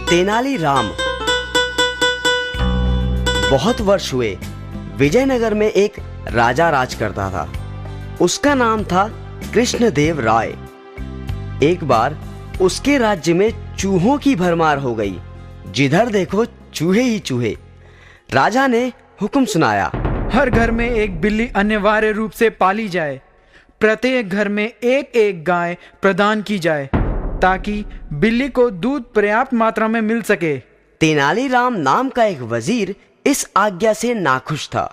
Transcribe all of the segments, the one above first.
तेनालीराम। बहुत वर्ष हुए, विजयनगर में एक राजा राज करता था। उसका नाम था कृष्णदेव राय। एक बार उसके राज्य में चूहों की भरमार हो गई। जिधर देखो चूहे ही चूहे। राजा ने हुक्म सुनाया, हर घर में एक बिल्ली अनिवार्य रूप से पाली जाए। प्रत्येक घर में एक एक गाय प्रदान की जाए ताकि बिल्ली को दूध पर्याप्त मात्रा में मिल सके। तेनालीराम नाम का एक वजीर इस आज्ञा से नाखुश था।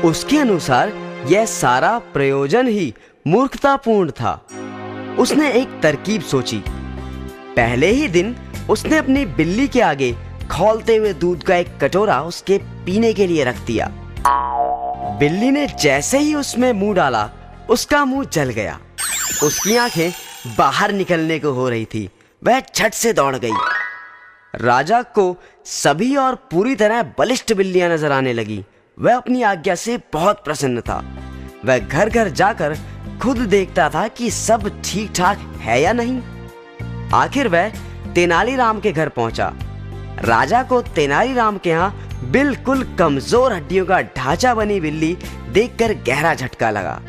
उसके अनुसार यह सारा प्रयोजन ही मूर्खतापूर्ण था। उसने एक तरकीब सोची। पहले ही दिन उसने अपनी बिल्ली के आगे खौलते हुए दूध का एक कटोरा उसके पीने के लिए रख दिया। बिल्ली ने जैसे ही उसमें मुंह डाला, उसका मुंह जल गया। उसकी आंखें बाहर निकलने को हो रही थी। वह झट से दौड़ गई। राजा को सभी और पूरी तरह बलिष्ठ बिल्लियां नजर आने लगी। वह अपनी आज्ञा से बहुत प्रसन्न था। वह घर घर जाकर खुद देखता था कि सब ठीक ठाक है या नहीं। आखिर वह तेनालीराम के घर पहुंचा। राजा को तेनालीराम के यहाँ बिल्कुल कमजोर हड्डियों का ढांचा बनी बिल्ली देखकर गहरा झटका लगा।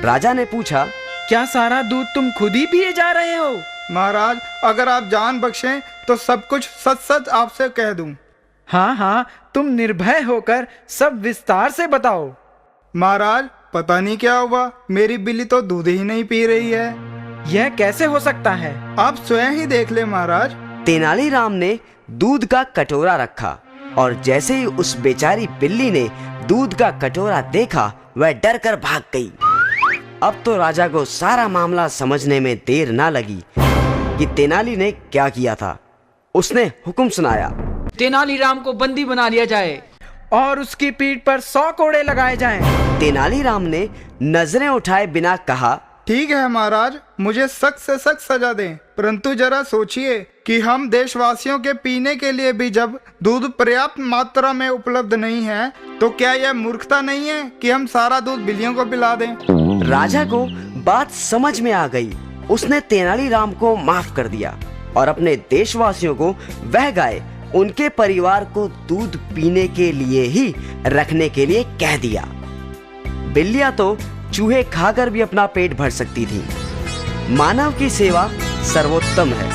राजा ने पूछा, क्या सारा दूध तुम खुद ही पिए जा रहे हो? महाराज, अगर आप जान बख्शें तो सब कुछ सच सच आपसे कह दूं। हाँ हाँ, तुम निर्भय होकर सब विस्तार से बताओ। महाराज, पता नहीं क्या हुआ, मेरी बिल्ली तो दूध ही नहीं पी रही है। यह कैसे हो सकता है? आप स्वयं ही देख ले महाराज। तेनालीराम ने दूध का कटोरा रखा और जैसे ही उस बेचारी बिल्ली ने दूध का कटोरा देखा, वह डर कर भाग गई। अब तो राजा को सारा मामला समझने में देर ना लगी कि तेनाली ने क्या किया था। उसने हुक्म सुनाया, तेनालीराम को बंदी बना लिया जाए और उसकी पीठ पर 100 कोड़े लगाए जाएं। तेनालीराम ने नजरें उठाए बिना कहा, ठीक है महाराज, मुझे सख्त से सख्त सजा दें, परंतु जरा सोचिए कि हम देशवासियों के पीने के लिए भी जब दूध पर्याप्त मात्रा में उपलब्ध नहीं है, तो क्या यह मूर्खता नहीं है कि हम सारा दूध बिल्लियों को पिला दें? राजा को बात समझ में आ गई। उसने तेनालीराम को माफ कर दिया और अपने देशवासियों को वह गाय उनके परिवार को दूध पीने के लिए ही रखने के लिए कह दिया। बिल्लियां तो चूहे खाकर भी अपना पेट भर सकती थी। मानव की सेवा सर्वोत्तम है।